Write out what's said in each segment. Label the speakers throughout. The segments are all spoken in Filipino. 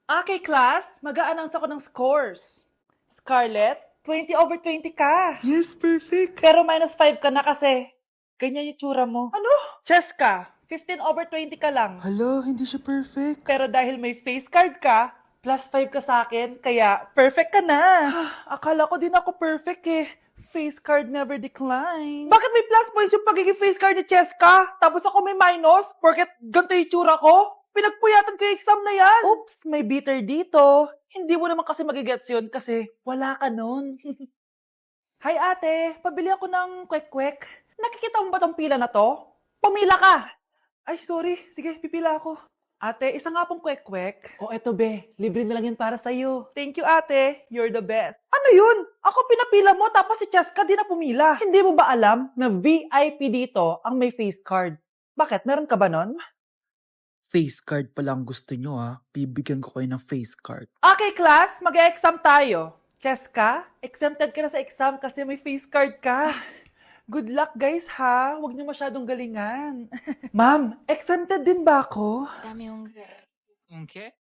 Speaker 1: Okay, class, mag-a-announce ako ng scores. Scarlett, 20/20 ka.
Speaker 2: Yes, perfect.
Speaker 1: Pero -5 ka na kasi. Ganyan yung tsura mo. Ano? Cheska, 15/20 ka lang.
Speaker 2: Hala, hindi siya perfect.
Speaker 1: Pero dahil may face card ka, +5 ka sa akin, kaya perfect ka na. Akala ko din ako perfect eh. Face card never declines. Bakit may plus points yung pagiging face card ni Cheska? Tapos ako may minus? Porket ganito yung tsura ko? Pinagpuyatan ko yung exam na yan. Oops, may bitter dito. Hindi mo naman kasi magigets yun kasi wala ka nun. Hi ate, pabili ako ng kwek-kwek. Nakikita mo ba tong pila na to? Pumila ka! Ay, sorry. Sige, pipila ako. Ate, isa nga pong kwek-kwek. O eto be, libre na lang yun para sa'yo. Thank you ate, you're the best. Ano yun? Ako pinapila mo tapos si Cheska di na pumila. Hindi mo ba alam na VIP dito ang may face card? Bakit? Meron ka ba nun?
Speaker 2: Face card pa lang gusto nyo ha. Bibigyan ko kayo ng face card.
Speaker 1: Okay class, mag-exam tayo. Cheska, exempted ka na sa exam kasi may face card ka. Good luck guys ha, huwag niyo masyadong galingan. Ma'am, exempted din ba ako?
Speaker 3: Dami unggoy.
Speaker 2: Unke?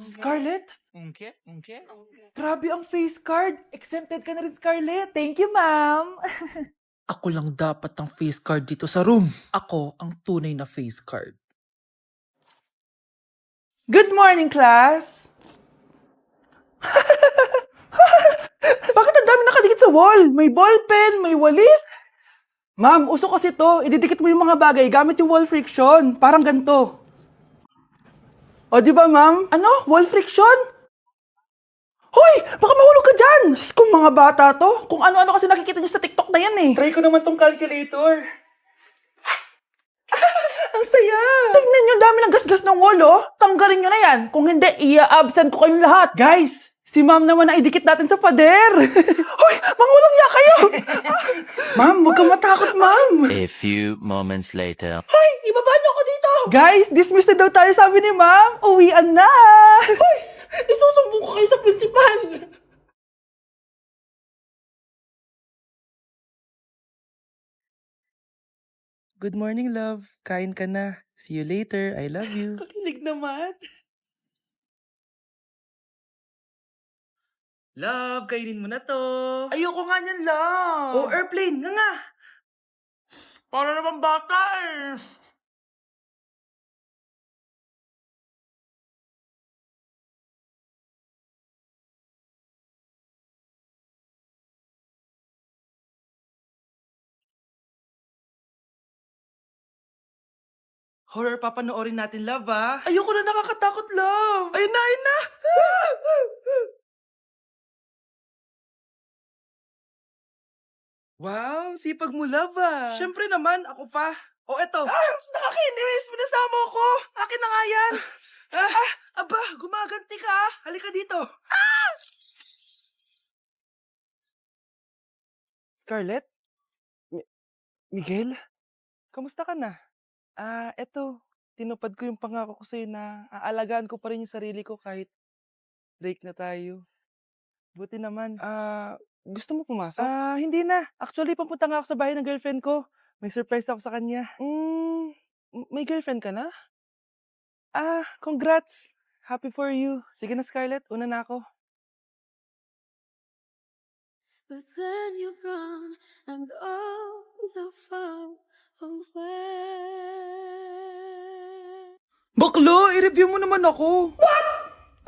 Speaker 1: Scarlett?
Speaker 2: Unke? Unke?
Speaker 1: Grabe ang face card. Exempted ka na rin, Scarlett. Thank you, ma'am.
Speaker 2: Ako lang dapat ang face card dito sa room. Ako ang tunay na face card.
Speaker 1: Good morning, class. Bakit ang dami nakadikit sa wall? May ballpen, may walis. Ma'am, uso kasi to. Ididikit mo yung mga bagay gamit yung wall friction. Parang ganito. O, di ba, ma'am? Ano? Wall friction? Hoy! Baka mahulog ka dyan! Diyos ko, mga bata to. Kung ano-ano kasi nakikita niyo sa TikTok na yan eh. Try ko naman tong calculator. Ang saya! Tingnan niyo, dami ng gasgas ng wall, oh. Tanggalin niyo na yan. Kung hindi, i-absent ko kayong lahat. Guys, si ma'am naman na idikit natin sa pader. Hoy! Mangulong niya kayo! Ma'am, huwag kang matakot, ma'am.
Speaker 4: A few moments later.
Speaker 1: Hoy! Ibaba niyo ako dito! Guys, dismiss na daw tayo sabi ni ma'am. Uwian na! Hoy! Isusumbong ko kayo sa principal!
Speaker 2: Good morning, love. Kain ka na. See you later. I love you.
Speaker 1: Kakilig naman.
Speaker 2: Love, kainin mo na to.
Speaker 1: Ayoko nga niyan lang.
Speaker 2: Oh, airplane. Nga nga.
Speaker 1: Para naman bata eh.
Speaker 2: Horror papanoorin natin, love ah.
Speaker 1: Ayoko na, nakakatakot, love. Ayun na, ayun na.
Speaker 2: Wow, sipag mo, love ah.
Speaker 1: Siyempre naman, ako pa.
Speaker 2: Oh, eto.
Speaker 1: Nakakainis, pinasama ko. Akin na nga yan. Aba, gumaganti ka. Halika dito. Scarlett? Miguel? Kamusta ka na? Eto, tinupad ko yung pangako ko sa'yo na aalagaan ko pa rin yung sarili ko kahit break na tayo. Buti naman. Gusto mo pumasok? Hindi na. Actually, papunta nga ako sa bahay ng girlfriend ko. May surprise ako sa kanya. May girlfriend ka na? Congrats. Happy for you. Sige na, Scarlett. Una na ako.
Speaker 3: But then you run and go so far away.
Speaker 2: Baklo, i-review mo naman ako.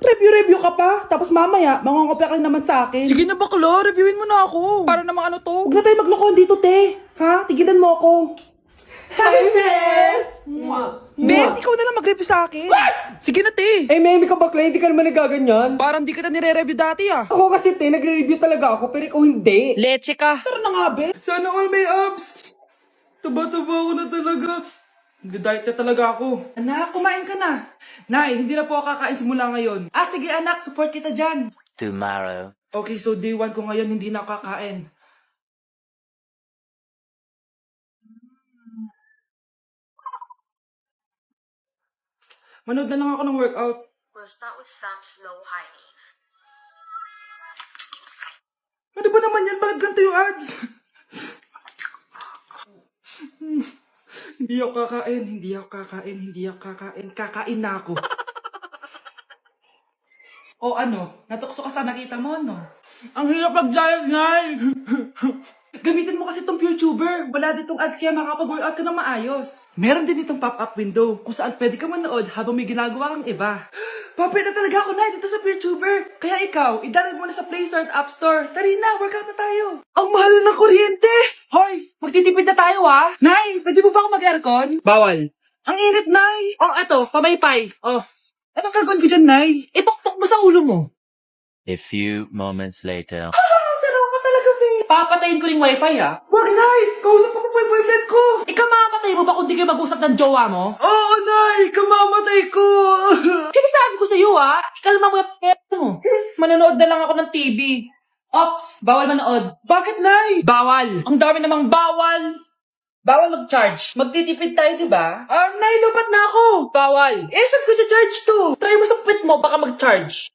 Speaker 1: Review ka pa? Tapos mamaya, mangongopya ka rin naman sa akin.
Speaker 2: Sige na, baklo, reviewin mo na ako. Para namang ano to.
Speaker 1: Huwag na tayo maglokohan dito, te. Ha? Tigilan mo ako. Hi, Bes!
Speaker 2: Bes, ikaw na lang mag-review sa akin. Sige na, te.
Speaker 5: Eh, Memi ka bakla, hindi ka naman nagaganyan.
Speaker 2: Parang di kita nire-review dati ah.
Speaker 5: Ako kasi, te, nagre-review talaga ako, pero ikaw hindi.
Speaker 2: Leche ka.
Speaker 1: Tara na nga, Bes.
Speaker 2: Sana all may abs. Taba-taba ako na talaga. Nag-diet na talaga ako. Anak, kumain ka na. Nay, hindi na po ako kakain simula ngayon. Sige anak, support kita dyan.
Speaker 4: Tomorrow.
Speaker 2: Okay, so day 1 ko ngayon, hindi na ako kakain. Manood na lang ako ng workout.
Speaker 3: We'll start with some slow high knees.
Speaker 2: Ano ba naman yan? Bakit ganito yung ads? Hindi ako kakain, hindi ako kakain, hindi ako kakain. Kakain na ako. O ano, natukso ka sa nakita mo, no? Ang hirap mag-diet, Nay! Gamitin mo kasi itong PureTuber. Wala ditong ads kaya makapag-workout ka ng maayos. Meron din itong pop-up window kung saan pwede ka manood habang may ginagawa kang iba. Papit na talaga ako, Nay, dito sa PureTuber. Kaya ikaw, i-download mo na sa Play Store at App Store. Tari na, workout na tayo. Ang mahal ng kuryente! Hoy, magtitipid na tayo, ha? Nay, pwede mo ba ako mag-aircon? Bawal. Ang init, Nay! Oh, eto, pamaypay. Oh. Anong gagawin ko dyan, Nay? Ipokpok mo sa ulo mo.
Speaker 4: A few moments later.
Speaker 2: Saraw ka talaga, babe. Papatayin ko yung wifi, ha? Wag, Nay! Kausap ko pa yung boyfriend ko! Ikaw mamapatay mo ba kung di kayo mag-usap ng jowa mo? Oo, Nay! Kamamatay ko! Sinasabi ko sa'yo, ha? Kalma mo yung mo. Manonood na lang ako ng TV. Ops! Bawal manood. Bakit, Nay? Bawal. Ang dami namang bawal. Bawal mag-charge. Magtitipid tayo, di ba? Nay, lupat na ako. Bawal. Saan ko charge to? Try mo sa puwit mo, baka mag-charge.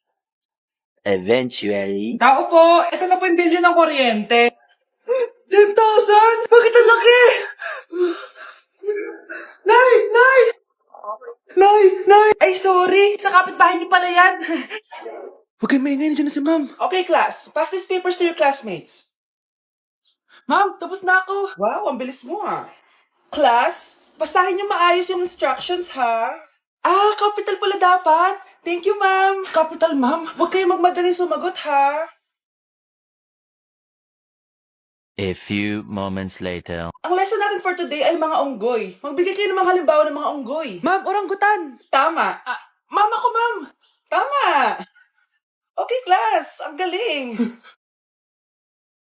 Speaker 4: Eventually.
Speaker 2: Tao po, ito na po yung bill niyo ng kuryente. 10,000? Bakit ang laki? Nay! Nay! Nay! Nay! Ay, sorry. Sa kapitbahay niyo pala yan. Huwag kayong maingay, nandiyan na si ma'am. Okay, class. Pass these papers to your classmates. Ma'am, tapos na ako. Wow, ang bilis mo ah. Class, basahin niyo maayos yung instructions ha. Capital pala dapat. Thank you, ma'am. Capital, ma'am. Huwag kayong magmadali sumagot ha.
Speaker 4: A few moments later.
Speaker 2: Ang lesson natin for today ay mga unggoy. Magbigay kayo ng mga halimbawa ng mga unggoy. Ma'am, orangutan. Tama. Ma'am ako, ma'am. Tama. Okay, class. Ang galing.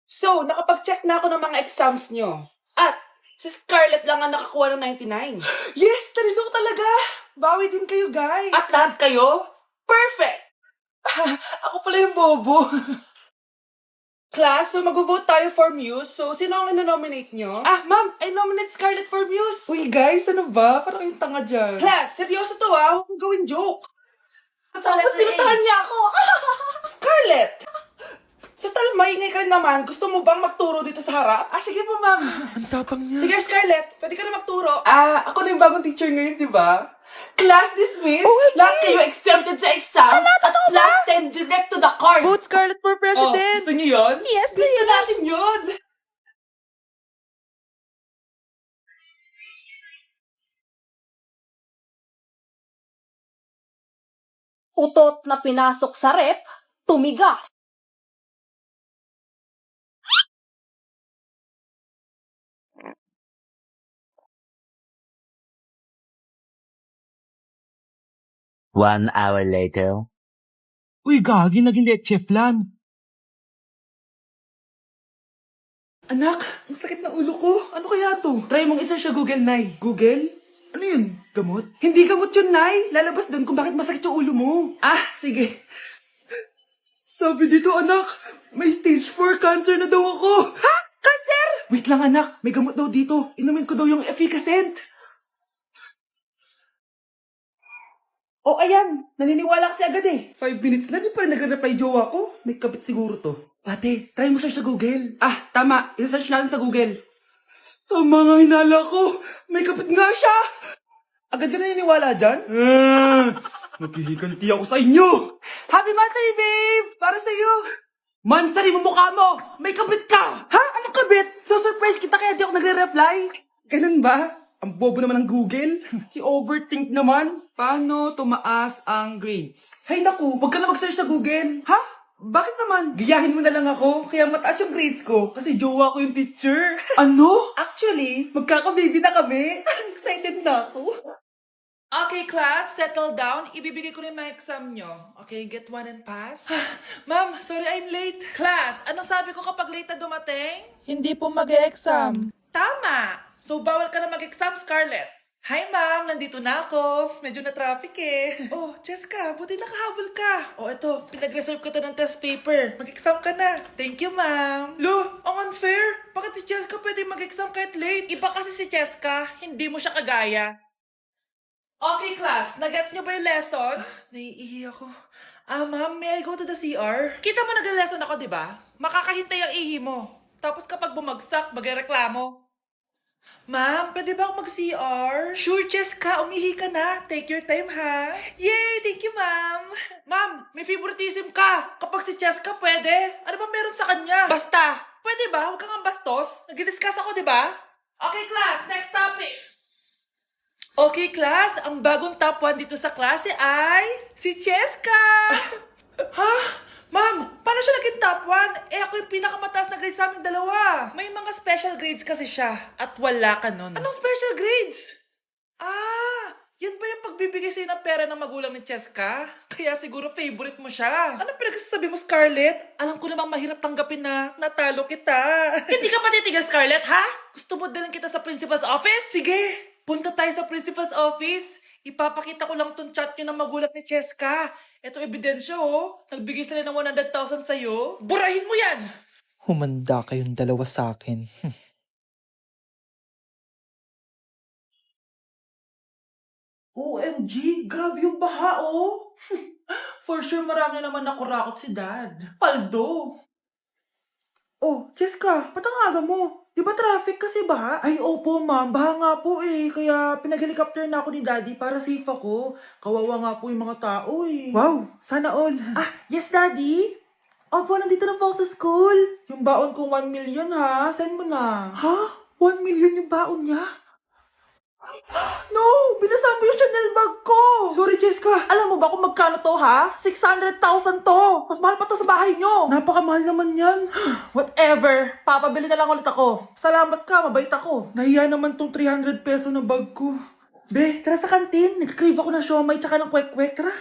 Speaker 2: So, nakapag-check na ako ng mga exams nyo. At, si Scarlett lang ang nakakuha ng 99. Yes! Talino talaga! Bawi din kayo, guys. At lahat kayo? Perfect! Ako pala yung bobo. Class, so mag-vote tayo for Muse. So, sino ang ino-nominate nyo? Ma'am, I nominate Scarlett for Muse. Uy, guys, ano ba? Parang yung tanga dyan. Class, seryoso to ha. Huwag mong gawin joke. Tapos pinuntahan niya ako. Scarlett! Total, maingay ka naman. Gusto mo bang magturo dito sa harap? Sige po, ma'am. Ang tapang niya. Sige, Scarlett. Pwede ka na magturo. Ako na yung bagong teacher ngayon, di ba? Class dismissed. Lahat kayo exempted sa exam. At class 10 direct to the card. Vote Scarlett for president. Gusto niyo yun? Yes, gusto natin yun.
Speaker 3: Utot na pinasok sa rep, tumigas.
Speaker 4: One hour later.
Speaker 2: Uy, gagi, naging leche flan. Anak, ang sakit na ulo ko. Ano kaya to? Try mong isearch sa Google, Nay. Google? Ano yun? Gamot? Hindi gamot yun, Nay. Lalabas doon kung bakit masakit yung ulo mo. Sige. Sabi dito, anak, may stage 4 cancer na daw ako. Ha? Cancer? Wait lang, anak. May gamot daw dito. Inumin ko daw yung efficacent. Oh, ayan. Naniniwala kasi agad eh. 5 minutes na, di pa rin nagre-reply jowa ko. May kabit siguro to. Ate, try mo search sa Google. Tama. I-search natin sa Google. Tama nga hinala ko. May kapit nga siya. Agad ka naniniwala dyan? Maghihiganti ako sa inyo. Happy Mansari, babe! Para sa'yo. Mansari mo mukha mo! May kabit ka! Ha? Anong kabit? So surprise kita kaya di ako nagre-reply. Ganun ba? Ang bobo naman ng Google. Si overthink naman. Paano tumaas ang grades? Hay naku, wag ka na mag-search sa Google. Ha? Bakit naman? Gayahin mo na lang ako, kaya mataas yung grades ko. Kasi jowa ko yung teacher. Ano? Actually, magkaka-baby na kami. Excited na ako. Okay, class, settle down. Ibibigay ko na yung mga exam nyo. Okay, get one and pass. Ma'am, sorry I'm late. Class, anong sabi ko kapag late na dumating? Hindi po mag-e-exam. Tama! So, bawal ka na mag-exam, Scarlett. Hi, ma'am! Nandito na ako. Medyo na-traffic eh. Oh, Jessica, buti nakahabol ka. Oh, eto, pinag-reserve ka to ng test paper. Mag-exam ka na. Thank you, ma'am. Lo, ang unfair. Bakit si Jessica pwede mag-exam kahit late? Iba kasi si Jessica, hindi mo siya kagaya. Okay, class. Nagets niyo ba yung lesson? Naiihi ako. Ma'am, may I go to the CR? Kita mo nag-lesson ako, di ba? Makakahintay ang ihi mo. Tapos kapag bumagsak, magreklamo.
Speaker 1: Ma'am, pwede ba akong mag-CR? Sure, Cheska. Umihi ka na. Take your time, ha? Yay! Thank you, ma'am. Ma'am, may favoritism ka. Kapag si Cheska, pwede. Ano ba meron sa kanya? Basta. Pwede ba? Huwag kang bastos. Nag-discuss ako, di ba? Okay, class. Next topic. Okay, class. Ang bagong top 1 dito sa klase ay si Cheska. Ha? Ma'am, paano siya naging top 1? Eh ako yung pinakamataas na grade sa aming dalawa. May mga special grades kasi siya at wala ka nun. Anong special grades? Ah, yan ba yung pagbibigay sa'yo ng pera ng magulang ni Cheska? Kaya siguro favorite mo siya. Ano pinagsasabi mo, Scarlett? Alam ko namang mahirap tanggapin na natalo kita. Hindi ka patitigil, Scarlett, ha? Gusto mo dalhin kita sa principal's office? Sige, punta tayo sa principal's office. Ipapakita ko lang tong chat nyo ng magulang ni Cheska. Ito ebidensya, oh. Nagbigay sila ng 100,000 sa'yo. Burahin mo yan!
Speaker 6: Humanda kayong dalawa sa akin.
Speaker 1: OMG, grabe yung baha, oh. For sure, marami naman nakurakot si Dad. Paldo. Oh, Cheska, ba't ang aga mo? Di ba traffic kasi baha? Ay, opo, ma'am. Baha nga po eh. Kaya pinag-helicopter na ako ni Daddy para safe ako. Kawawa nga po yung mga tao eh. Wow, sana all. Ah, yes, Daddy? Opo, nandito na po ako sa school. Yung baon ko 1 million ha. Send mo na. Ha? 1 million yung baon niya? No! Binasa mo yung Chanel bag ko! Sorry, Cheska. Alam mo ba kung magkano to, ha? 600,000 to! Mas mahal pa to sa bahay nyo! Napakamahal naman yan. Whatever. Papabili na lang ulit ako. Salamat ka, mabait ako. Nahiya naman tong 300 peso na bag ko. Be, tara sa kantin. Nag-crave ako ng siomay tsaka ng kwek-kwek. Tara.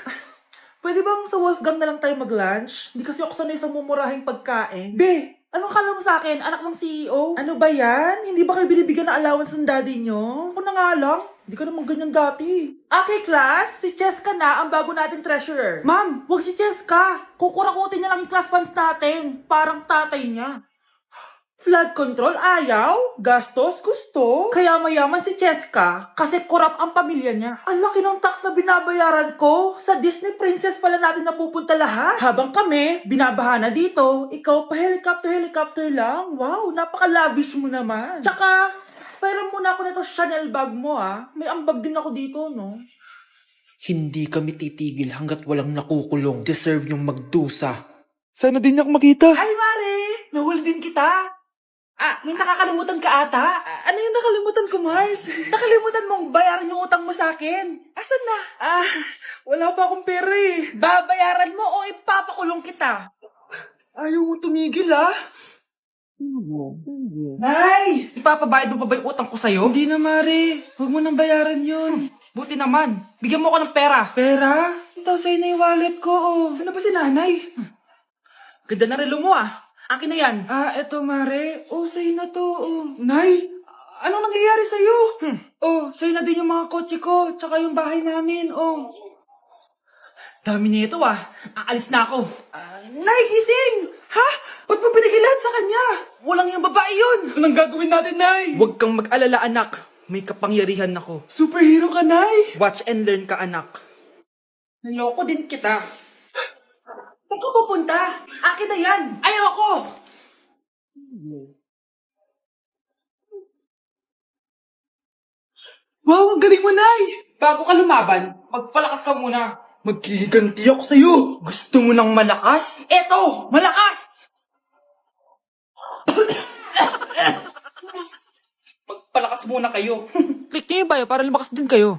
Speaker 1: Pwede bang sa Wolfgang na lang tayo mag-lunch? Hindi kasi ako sanay sa mumurahing pagkain. Be, anong kala mo sa akin? Anak ng CEO? Ano ba yan? Hindi ba kayo binibigyan ng allowance ng daddy nyo? Ako na nga lang. Hindi ka naman ganyan dati. Okay, class. Si Cheska na ang bago nating treasurer. Ma'am, wag si Cheska. Kukurakutin niya lang yung class funds natin. Parang tatay niya. Flood control, ayaw. Gastos, gusto. Kaya mayaman si Cheska kasi korap ang pamilya niya. Ang laki ng tax na binabayaran ko. Sa Disney Princess pala natin napupunta lahat. Habang kami, binabaha na dito. Ikaw pa helicopter lang. Wow, napaka-lavish mo naman. Tsaka, pairam muna ako nito Chanel bag mo ah. May ambag din ako dito, no?
Speaker 5: Hindi kami titigil hanggat walang nakukulong. Deserve yung magdusa.
Speaker 6: Sana din niya ako makita.
Speaker 1: Hi, Mare! Nahuli din kita. Ah, may nakakalimutan ka ata. Ano yung nakalimutan ko, Mars? Nakalimutan mong bayaran yung utang mo sa akin. Asan na? Ah, wala pa akong pera eh. Babayaran mo o ipapakulong kita? Ayaw mo tumigil ah. Nay! Ipapabayad mo pa ba yung utang ko sa'yo? Hindi na, Mare. Huwag mo nang bayaran yun. Buti naman. Bigyan mo ko ng pera. Pera? Ito sa'yo na yung wallet ko, oh. Saan na ba si nanay? Ganda na relo mo ah. Akin na yan. Ah, eto Mare. Oh, sa'yo na to. Oh. Nay, anong nangyayari sa'yo? Oh, sa'yo na din yung mga kotse ko, tsaka yung bahay namin. Oh. Dami nito ah. Aalis na ako. Nay, gising! Ha? Ba't mo binigay lahat sa kanya? Walang yung babae yun. Anong gagawin natin, Nay? Huwag kang mag-alala, anak. May kapangyarihan ako. Superhero ka, Nay. Watch and learn ka, anak. Naloko din kita. Saan ka pupunta? Akin na yan. Ayoko. Wow, ang galing mo, Nay. Bago ka lumaban, magpalakas ka muna. Maghihiganti ako sa'yo. Gusto mo ng malakas? Eto, malakas! Magpalakas muna kayo. Click niyo yung bio para lumakas din kayo.